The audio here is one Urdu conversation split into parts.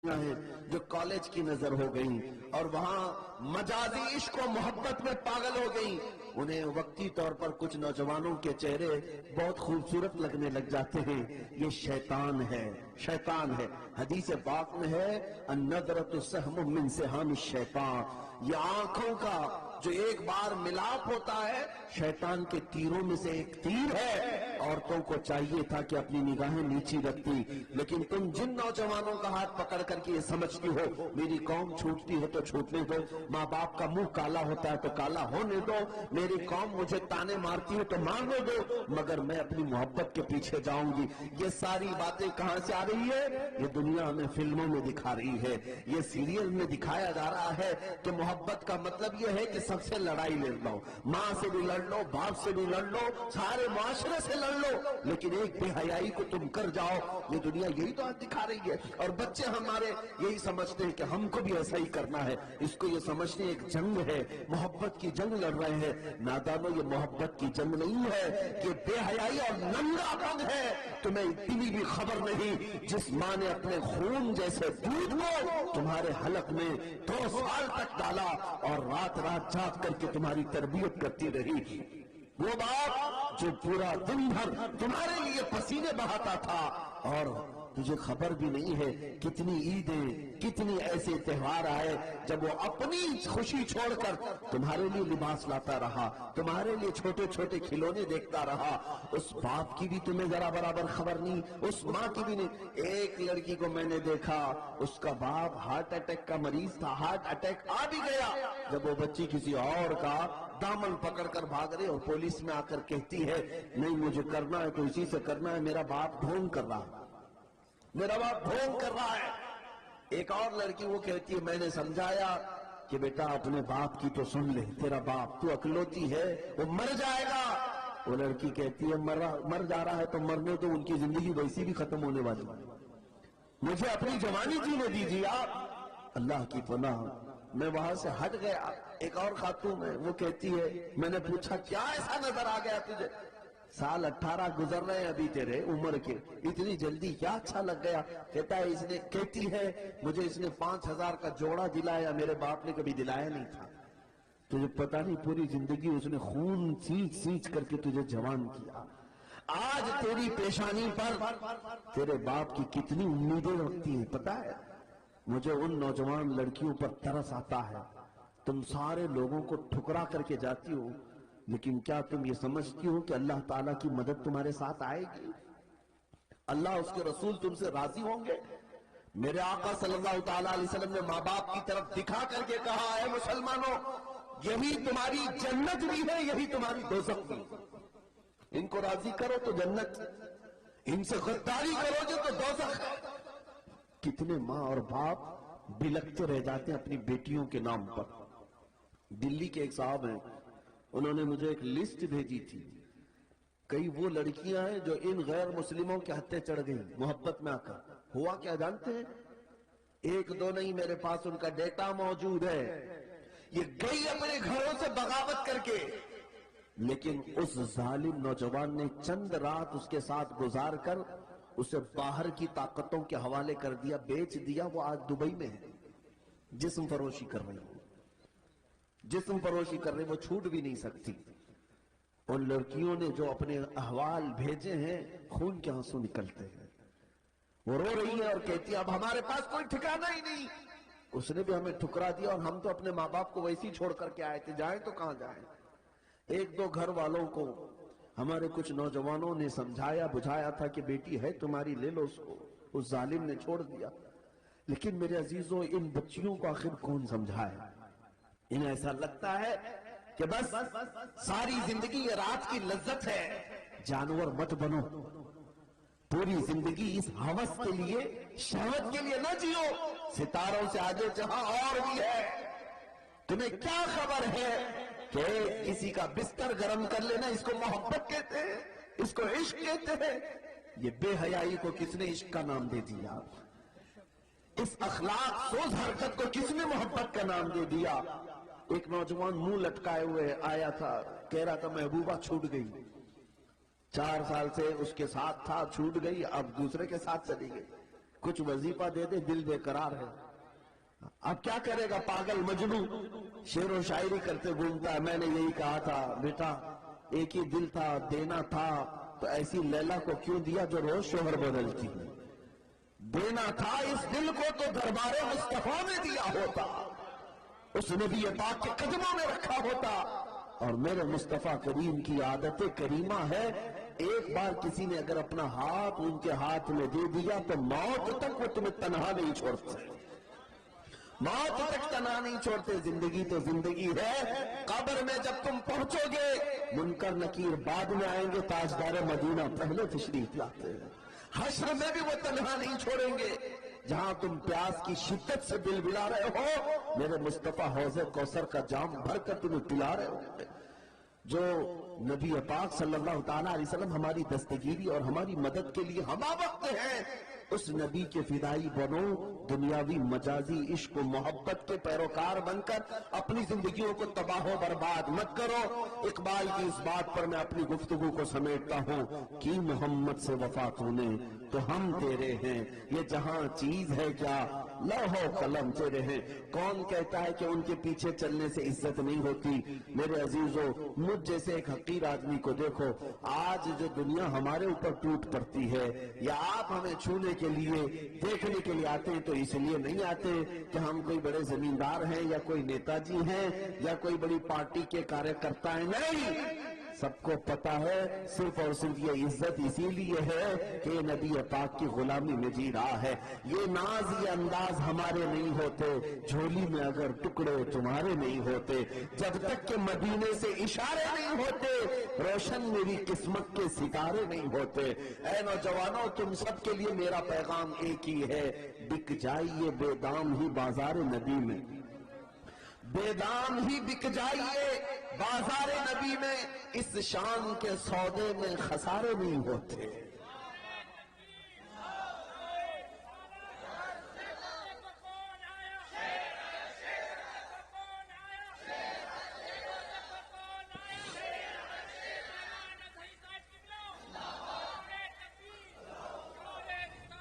ہیں جو کالج کی نظر ہو گئیں اور وہاں مجازی عشق و محبت میں پاگل ہو گئیں. انہیں وقتی طور پر کچھ نوجوانوں کے چہرے بہت خوبصورت لگنے لگ جاتے ہیں. یہ شیطان ہے، شیطان ہے. حدیث پاک میں ہے النظرۃ سہم من سہام الشیطان. یہ آنکھوں کا جو ایک بار ملاپ ہوتا ہے شیطان کے تیروں میں سے ایک تیر ہے. عورتوں کو چاہیے تھا کہ اپنی نگاہیں نیچی رکھتی، لیکن تم جن نوجوانوں کا ہاتھ پکڑ کر کے یہ سمجھتی ہو میری قوم چھوٹتی ہے تو چھوٹنے دو، ماں باپ کا منہ کالا ہوتا ہے تو کالا ہونے دو، میری قوم مجھے تانے مارتی ہے تو مارنے دو، مگر میں اپنی محبت کے پیچھے جاؤں گی. یہ ساری باتیں کہاں سے آ رہی ہے؟ یہ دنیا ہمیں فلموں میں دکھا رہی ہے، یہ سیریل میں دکھایا جا رہا ہے کہ محبت کا مطلب یہ ہے کہ سب سے لڑائی لڑ لو، ماں سے بھی لڑ لو، باپ سے بھی لڑ لو، سارے معاشرے سے لڑ لو، لیکن ایک بے حیائی کو تم کر جاؤ. یہ دنیا یہی تو دکھا رہی ہے. اور بچے ہمارے یہی سمجھتے ہیں کہ ہم کو بھی ایسا ہی کرنا ہے. اس کو یہ سمجھتے ہیں ایک جنگ ہے، محبت کی جنگ لڑ رہے ہیں. نادانو، یہ محبت کی جنگ نہیں ہے، یہ بے حیائی اور ننگا پن ہے. تمہیں اتنی بھی خبر نہیں جس ماں نے اپنے خون جیسے دودھ کو تمہارے حلق میں 2 سال تک ڈالا اور رات رات جاگ کر کے تمہاری تربیت کرتی رہی، وہ باپ جو پورا دن بھر تمہارے لیے پسینے بہاتا تھا، اور تجھے خبر بھی نہیں ہے کتنی عیدیں، کتنی ایسے تہوار آئے جب وہ اپنی خوشی چھوڑ کر تمہارے لیے لباس لاتا رہا، تمہارے لیے چھوٹے چھوٹے کھلونے دیکھتا رہا. اس باپ کی بھی تمہیں ذرا برابر خبر نہیں، اس ماں کی بھی نہیں. ایک لڑکی کو میں نے دیکھا، اس کا باپ ہارٹ اٹیک کا مریض تھا، ہارٹ اٹیک آ بھی گیا. جب وہ بچی کسی اور کا دامن پکڑ کر بھاگ رہے اور پولیس میں آ کر کہتی ہے نہیں مجھے کرنا ہے تو اسی سے کرنا ہے، میرا باپ ڈھونگ کر رہا ہے، میرا باپ ڈھونگ کر رہا ہے. ایک اور لڑکی وہ کہتی ہے میں نے سمجھایا کہ بیٹا اپنے باپ کی تو سن لے، تیرا باپ تو اکلوتی ہے وہ مر جائے گا. وہ لڑکی کہتی ہے مر جا رہا ہے تو مرنے تو ان کی زندگی ویسی بھی ختم ہونے والی ہے، مجھے اپنی جوانی جینے دیجیے آپ. اللہ کی پناہ. میں وہاں سے ہٹ گیا. ایک اور خاتون ہے وہ کہتی ہے میں نے پوچھا کیا ایسا نظر آ گیا تجھے؟ سال 18 گزر رہے ہیں ابھی تیرے عمر کے، اتنی جلدی کیا اچھا لگ گیا؟ کہتا ہے کہتی ہے مجھے اس نے 5000 کا جوڑا دلایا، میرے باپ نے کبھی دلایا نہیں تھا. تجھے پتہ نہیں پوری زندگی اس نے خون سینچ سینچ کر کے تجھے جوان کیا. آج تیری پیشانی پر تیرے باپ کی کتنی امیدیں رکھتی ہیں پتہ ہے؟ مجھے ان نوجوان لڑکیوں پر ترس آتا ہے. تم سارے لوگوں کو ٹھکرا کر کے جاتی ہو، لیکن کیا تم یہ سمجھتی ہو کہ اللہ تعالیٰ کی مدد تمہارے ساتھ آئے گی؟ اللہ اس کے رسول تم سے راضی ہوں گے؟ میرے آقا صلی اللہ تعالیٰ علیہ وسلم نے ماں باپ کی طرف دکھا کر کے کہا ہے مسلمانوں یہی تمہاری جنت بھی ہے، یہی تمہاری دوزخ بھی. ان کو راضی کرو تو جنت، ان سے غداری کرو گے تو دوزخ ہے. کتنے ماں اور باپ بلکتے رہ جاتے ہیں اپنی بیٹیوں کے نام پر. دلی کے ایک صاحب ہیں، انہوں نے مجھے ایک لسٹ بھیجی تھی. کئی وہ لڑکیاں ہیں جو ان غیر مسلموں کے ہتھے چڑھ گئی محبت میں آ کر. ہوا کیا جانتے ہیں؟ 1-2 نہیں، میرے پاس ان کا ڈیٹا موجود ہے. یہ گئی اپنے گھروں سے بغاوت کر کے، لیکن اس ظالم نوجوان نے چند رات اس کے ساتھ گزار کر اسے باہر کی طاقتوں کے حوالے کر دیا، بیچ دیا. وہ آج دبئی میں ہے، جسم فروشی کر رہی ہے، جسم فروشی کر رہے، وہ چھوٹ بھی نہیں سکتی. ان لڑکیوں نے جو اپنے احوال بھیجے ہیں خون کے آنسو نکلتے ہیں. وہ رو رہی ہے اور کہتی ہے اب ہمارے پاس کوئی ٹھکانہ ہی نہیں. اس نے بھی ہمیں ٹھکرا دیا اور ہم تو اپنے ماں باپ کو ویسے ہی چھوڑ کر کے آئے تھے، جائیں تو کہاں جائیں. 1-2 گھر والوں کو ہمارے کچھ نوجوانوں نے سمجھایا بجھایا تھا کہ بیٹی ہے تمہاری لے لو اس کو، اس ظالم نے چھوڑ دیا. لیکن میرے عزیزوں ان بچیوں کو آخر کون سمجھائے؟ انہیں ایسا لگتا ہے کہ بس ساری زندگی یہ رات کی لذت ہے. جانور مت بنو، پوری زندگی اس ہوس کے لیے، شہوت کے لیے نہ جیو. ستاروں سے آگے جہاں اور بھی ہے. تمہیں کیا خبر ہے کہ کسی کا بستر گرم کر لینا اس کو محبت کہتے ہیں، اس کو عشق کہتے ہیں؟ یہ بے حیائی کو کس نے عشق کا نام دے دیا؟ اس اخلاق سوز حرکت کو کس نے محبت کا نام دے دیا؟ ایک نوجوان منہ لٹکائے ہوئے آیا تھا، کہہ رہا تھا محبوبہ چھوٹ گئی، 4 سال سے اس کے ساتھ تھا، چھوٹ گئی، اب دوسرے کے ساتھ چلی گئی. کچھ وظیفہ دے دے دل بے قرار ہے. اب کیا کرے گا پاگل مجنو، شعر و شاعری کرتے گھومتا ہے. میں نے یہی کہا تھا بیٹا، ایک ہی دل تھا، دینا تھا تو ایسی لیلا کو کیوں دیا جو روز شوہر بدلتی ہے؟ دینا تھا اس دل کو تو دربار مصطفیٰ میں دیا ہوتا، اس نبی پاک کے قدموں میں رکھا ہوتا. اور میرے مصطفیٰ کریم کی عادت کریمہ ہے، ایک بار کسی نے اگر اپنا ہاتھ ان کے ہاتھ میں دے دیا تو موت تک وہ تمہیں تنہا نہیں چھوڑتے، موت تک تنہا نہیں چھوڑتے. زندگی تو زندگی ہے. قبر میں جب تم پہنچو گے منکر نکیر بعد میں آئیں گے، تاجدار مدینہ پہلے تشریف لاتے ہیں. حشر میں بھی وہ تنہا نہیں چھوڑیں گے. جہاں تم پیاس کی شدت سے بل بلا رہے ہو، میرے مصطفیٰ حوض کوثر کا جام بھر کر تمہیں پلا رہے ہو. جو نبی پاک صلی اللہ تعالیٰ علیہ وسلم ہماری دستگیری اور ہماری مدد کے لیے ہمہ وقت ہیں، اس نبی کے فدائی بنو. دنیاوی مجازی عشق و محبت کے پیروکار بن کر اپنی زندگیوں کو تباہ و برباد مت کرو. اقبال کی اس بات پر میں اپنی گفتگو کو سمیٹتا ہوں کہ محمد سے وفا تونے تو ہم تیرے ہیں، یہ جہاں چیز ہے کیا لوح و قلم تیرے ہیں. کون کہتا ہے کہ ان کے پیچھے چلنے سے عزت نہیں ہوتی؟ میرے عزیزو، مجھ جیسے ایک حقیر آدمی کو دیکھو. آج جو دنیا ہمارے اوپر ٹوٹ پڑتی ہے، یا آپ ہمیں چھونے کے لیے دیکھنے کے لیے آتے ہیں تو اس لیے نہیں آتے کہ ہم کوئی بڑے زمیندار ہیں یا کوئی نیتا جی ہیں یا کوئی بڑی پارٹی کے کاریہ کرتا ہے. نہیں، سب کو پتا ہے صرف اور صرف یہ عزت اسی لیے ہے کہ یہ نبی پاک کی غلامی میں جی رہا ہے. یہ ناز یہ انداز ہمارے نہیں ہوتے، جھولی میں اگر ٹکڑے تمہارے نہیں ہوتے، جب تک کہ مدینے سے اشارے نہیں ہوتے روشن میری قسمت کے ستارے نہیں ہوتے. اے نوجوانوں، تم سب کے لیے میرا پیغام ایک ہی ہے، بک جائیے بے دام ہی بازار نبی میں، بے دام ہی بک جائیے بازار نبی میں، اس شان کے سودے میں خسارے نہیں ہوتے.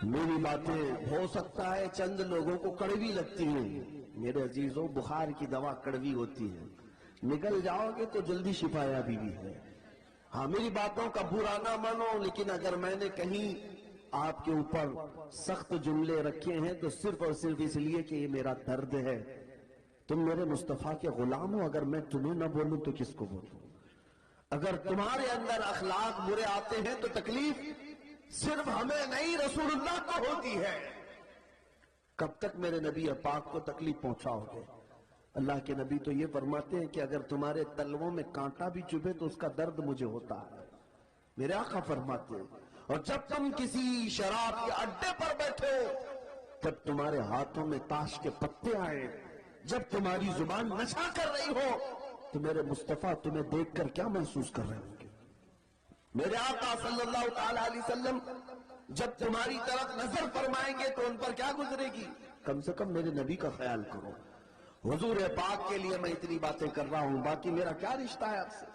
میری باتیں ہو سکتا ہے چند لوگوں کو کڑوی لگتی ہیں. میرے عزیزوں، بخار کی دوا کڑوی ہوتی ہے، نکل جاؤ گے تو جلدی شفا یابی بھی ہے. ہاں، میری باتوں کا برا نہ مانو، لیکن اگر میں نے کہیں آپ کے اوپر سخت جملے رکھے ہیں تو صرف اور صرف اس لیے کہ یہ میرا درد ہے. تم میرے مصطفیٰ کے غلام ہو، اگر میں تمہیں نہ بولوں تو کس کو بولوں؟ اگر تمہارے اندر اخلاق برے آتے ہیں تو تکلیف صرف ہمیں نہیں رسول اللہ کو ہوتی ہے. کب تک میرے نبی پاک کو تکلیف پہنچاؤ گے؟ اللہ کے نبی تو یہ فرماتے ہیں کہ اگر تمہارے تلووں میں کانٹا بھی چبھے تو اس کا درد مجھے ہوتا ہے. میرے آقا فرماتے ہیں. اور جب تم کسی شراب کے اڈے پر بیٹھے ہو، جب تمہارے ہاتھوں میں تاش کے پتے آئے، جب تمہاری زبان نشا کر رہی ہو، تو میرے مصطفیٰ تمہیں دیکھ کر کیا محسوس کر رہے ہوں گے؟ میرے آقا صلی اللہ تعالیٰ علیہ وسلم جب تمہاری طرف نظر فرمائیں گے تو ان پر کیا گزرے گی؟ کم سے کم میرے نبی کا خیال کرو. حضور پاک کے لیے میں اتنی باتیں کر رہا ہوں، باقی میرا کیا رشتہ ہے آپ سے؟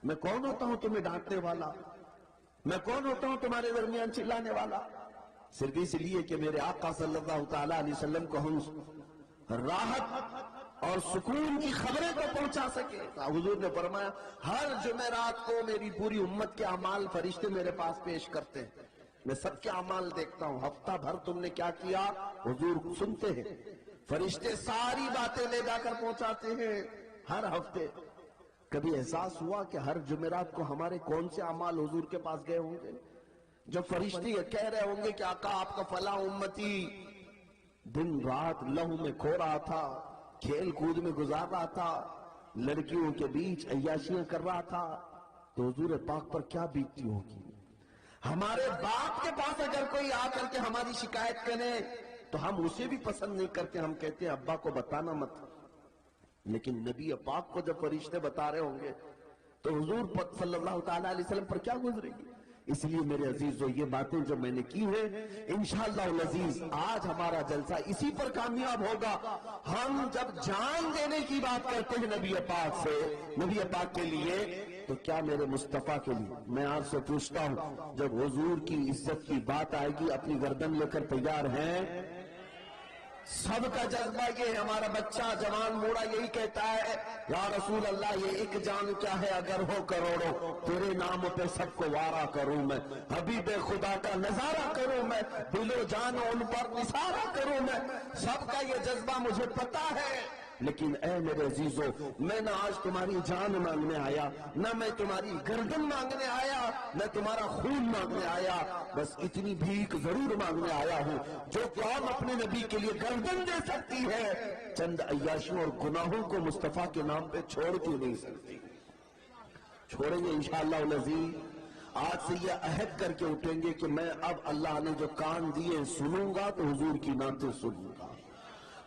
میں کون ہوتا ہوں تمہیں ڈانٹنے والا؟ میں کون ہوتا ہوں تمہارے درمیان چلانے والا؟ صرف اس لیے کہ میرے آقا صلی اللہ تعالیٰ علیہ وسلم کو ہم راحت اور سکون کی خبریں کو پہنچا سکے. حضور نے فرمایا ہر جمعرات کو میری پوری امت کے اعمال فرشتے میرے پاس پیش کرتے ہیں، میں سب کے اعمال دیکھتا ہوں. ہفتہ بھر تم نے کیا کیا حضور سنتے ہیں، فرشتے ساری باتیں لے جا کر پہنچاتے ہیں ہر ہفتے. کبھی احساس ہوا کہ ہر جمعرات کو ہمارے کون سے اعمال حضور کے پاس گئے ہوں گے؟ جب فرشتے یہ کہہ رہے ہوں گے کہ آقا آپ کا فلاں امتی دن رات لہو میں کھو رہا تھا، کھیل کود میں گزار رہا تھا، لڑکیوں کے بیچ عیاشیاں کر رہا تھا، تو حضور پاک پر کیا بیتتی ہوگی؟ ہمارے باپ کے پاس اگر کوئی آ کر کے ہماری شکایت کرے تو ہم اسے بھی پسند نہیں کرتے، ہم کہتے ہیں ابا کو بتانا مت. لیکن نبی پاک کو جب فرشتے بتا رہے ہوں گے تو حضور صلی اللہ تعالیٰ علیہ وسلم پر کیا گزرے گی؟ اس لیے میرے عزیزو، یہ باتیں جو میں نے کی ہیں انشاءاللہ العزیز آج ہمارا جلسہ اسی پر کامیاب ہوگا. ہم جب جان دینے کی بات کرتے ہیں نبی پاک سے، نبی پاک کے لیے، تو کیا میرے مصطفیٰ کے لیے میں آپ سے پوچھتا ہوں جب حضور کی عزت کی بات آئے گی اپنی گردن لے کر تیار ہیں؟ سب کا جذبہ یہ ہے، ہمارا بچہ جوان موڑا یہی کہتا ہے یا رسول اللہ یہ ایک جان کیا ہے اگر ہو کروڑوں، تیرے نام پہ سب کو وارا کروں میں، حبیب خدا کا نظارہ کروں میں، دل و جان ان پر نثارہ کروں میں۔ سب کا یہ جذبہ مجھے پتا ہے، لیکن اے میرے عزیزو میں نہ آج تمہاری جان مانگنے آیا، نہ میں تمہاری گردن مانگنے آیا، نہ تمہارا خون مانگنے آیا، بس اتنی بھیک ضرور مانگنے آیا ہوں جو قوم اپنے نبی کے لیے گردن دے سکتی ہے، چند عیاشیوں اور گناہوں کو مصطفیٰ کے نام پہ چھوڑ کیوں نہیں سکتی؟ چھوڑیں گے انشاءاللہ العزیز۔ آج سے یہ عہد کر کے اٹھیں گے کہ میں اب اللہ نے جو کان دیے سنوں گا تو حضور کی نعتیں سنوں گا،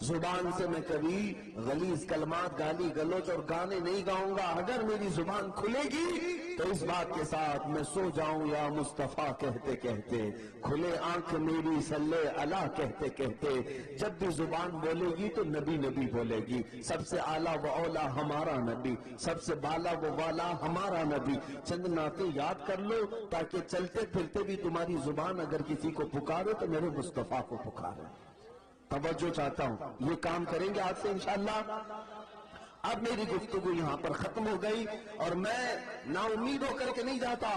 زبان سے میں کبھی غلیظ کلمات گالی گلوچ اور گانے نہیں گاؤں گا، اگر میری زبان کھلے گی تو اس بات کے ساتھ میں سو جاؤں یا مصطفیٰ کہتے کہتے، کھلے آنکھ میری صلی اللہ کہتے کہتے، جب بھی زبان بولے گی تو نبی نبی بولے گی، سب سے اعلیٰ و اولا ہمارا نبی، سب سے بالا و والا ہمارا نبی۔ چند نعتیں یاد کر لو تاکہ چلتے پھرتے بھی تمہاری زبان اگر کسی کو پکارے تو میرے مصطفیٰ کو پکارے۔ توجہ چاہتا ہوں، یہ کام کریں گے آج سے انشاءاللہ۔ اب میری گفتگو یہاں پر ختم ہو گئی اور میں نا امید ہو کر کے نہیں جاتا،